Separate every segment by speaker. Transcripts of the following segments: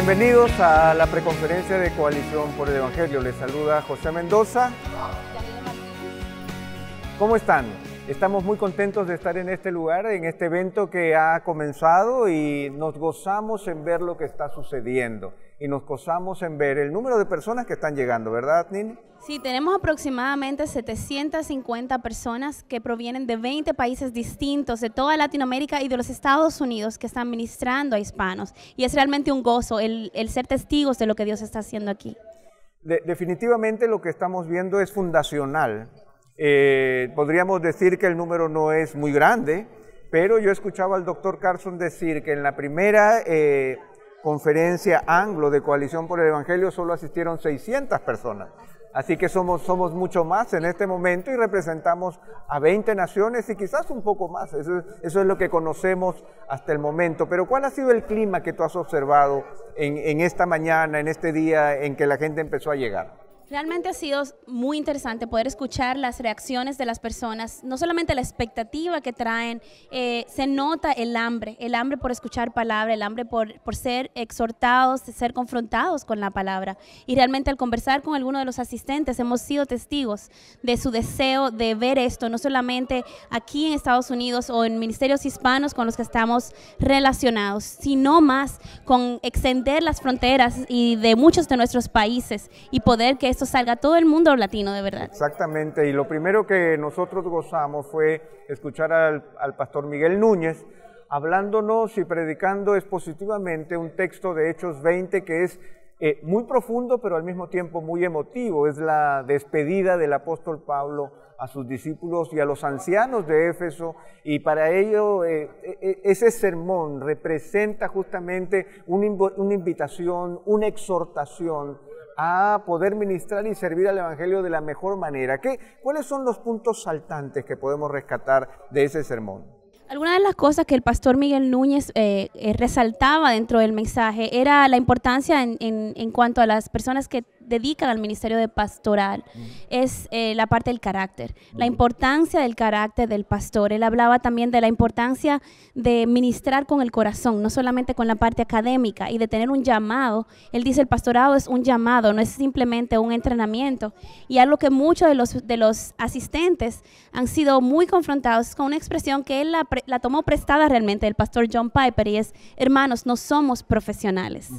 Speaker 1: Bienvenidos a la preconferencia de Coalición por el Evangelio. Les saluda José Mendoza. ¿Cómo están? Estamos muy contentos de estar en este lugar, en este evento que ha comenzado, y nos gozamos en ver lo que está sucediendo. Y nos gozamos en ver el número de personas que están llegando, ¿verdad, Nini?
Speaker 2: Sí, tenemos aproximadamente 750 personas que provienen de 20 países distintos de toda Latinoamérica y de los Estados Unidos que están ministrando a hispanos. Y es realmente un gozo el ser testigos de lo que Dios está haciendo aquí.
Speaker 1: Definitivamente lo que estamos viendo es fundacional. Podríamos decir que el número no es muy grande, pero yo escuchaba al doctor Carson decir que en la primera conferencia anglo de Coalición por el Evangelio solo asistieron 600 personas. Así que somos mucho más en este momento y representamos a 20 naciones y quizás un poco más. Eso es lo que conocemos hasta el momento. Pero ¿cuál ha sido el clima que tú has observado en esta mañana, en este día en que la gente empezó a llegar?
Speaker 2: Realmente ha sido muy interesante poder escuchar las reacciones de las personas, no solamente la expectativa que traen, se nota el hambre por escuchar palabra, el hambre por ser exhortados, de ser confrontados con la palabra. Y realmente al conversar con alguno de los asistentes hemos sido testigos de su deseo de ver esto, no solamente aquí en Estados Unidos o en ministerios hispanos con los que estamos relacionados, sino más con extender las fronteras y de muchos de nuestros países y poder que esto salga a todo el mundo latino de verdad.
Speaker 1: Exactamente, y lo primero que nosotros gozamos fue escuchar al pastor Miguel Núñez hablándonos y predicando expositivamente un texto de Hechos 20 que es muy profundo, pero al mismo tiempo muy emotivo. Es la despedida del apóstol Pablo a sus discípulos y a los ancianos de Éfeso, y para ello ese sermón representa justamente una invitación, una exhortación a poder ministrar y servir al Evangelio de la mejor manera. ¿Cuáles son los puntos saltantes que podemos rescatar de ese sermón?
Speaker 2: Algunas de las cosas que el pastor Miguel Núñez resaltaba dentro del mensaje era la importancia en cuanto a las personas que dedican al ministerio de pastoral, es la parte del carácter, la importancia del carácter del pastor. Él hablaba también de la importancia de ministrar con el corazón, no solamente con la parte académica, y de tener un llamado. Él dice el pastorado es un llamado, no es simplemente un entrenamiento, y algo que muchos de los asistentes han sido muy confrontados con una expresión que él la tomó prestada realmente del pastor John Piper, y es: hermanos, no somos profesionales.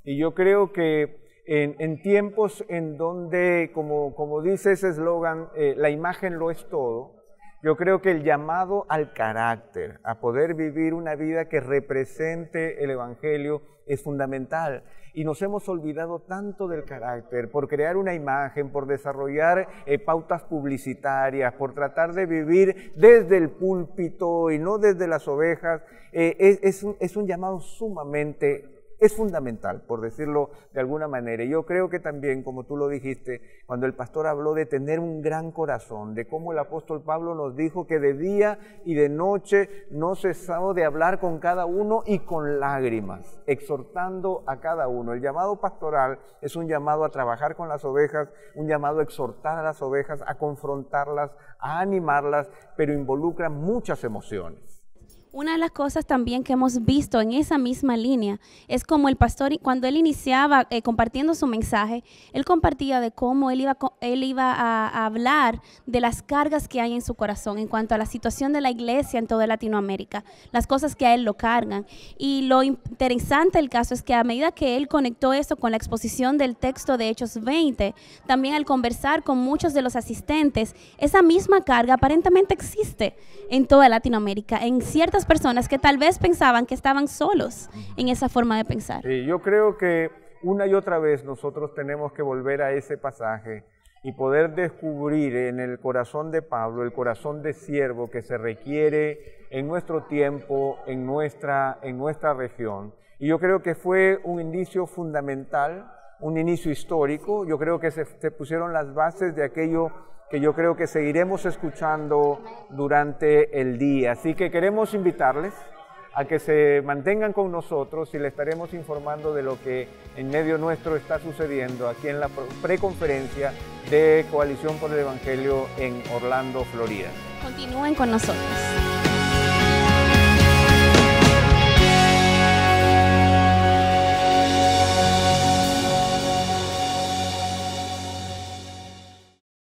Speaker 1: Y yo creo que en tiempos en donde, como dice ese eslogan, la imagen lo es todo, yo creo que el llamado al carácter, a poder vivir una vida que represente el Evangelio, es fundamental. Y nos hemos olvidado tanto del carácter por crear una imagen, por desarrollar pautas publicitarias, por tratar de vivir desde el púlpito y no desde las ovejas. Es un llamado sumamente... Es fundamental, por decirlo de alguna manera. Y yo creo que también, como tú lo dijiste, cuando el pastor habló de tener un gran corazón, de cómo el apóstol Pablo nos dijo que de día y de noche no cesaba de hablar con cada uno y con lágrimas, exhortando a cada uno. El llamado pastoral es un llamado a trabajar con las ovejas, un llamado a exhortar a las ovejas, a confrontarlas, a animarlas, pero involucra muchas emociones.
Speaker 2: Una de las cosas también que hemos visto en esa misma línea es como el pastor, cuando él iniciaba compartiendo su mensaje, él compartía de cómo él iba a hablar de las cargas que hay en su corazón en cuanto a la situación de la iglesia en toda Latinoamérica, las cosas que a él lo cargan. Y lo interesante del caso es que a medida que él conectó eso con la exposición del texto de Hechos 20, también al conversar con muchos de los asistentes, esa misma carga aparentemente existe en toda Latinoamérica, en ciertas personas que tal vez pensaban que estaban solos en esa forma de pensar.
Speaker 1: Sí, yo creo que una y otra vez nosotros tenemos que volver a ese pasaje y poder descubrir en el corazón de Pablo, el corazón de siervo que se requiere en nuestro tiempo, en nuestra región. Y yo creo que fue un inicio fundamental, un inicio histórico. Yo creo que se pusieron las bases de aquello que yo creo que seguiremos escuchando durante el día. Así que queremos invitarles a que se mantengan con nosotros y le estaremos informando de lo que en medio nuestro está sucediendo aquí en la preconferencia de Coalición por el Evangelio en Orlando, Florida.
Speaker 2: Continúen con nosotros.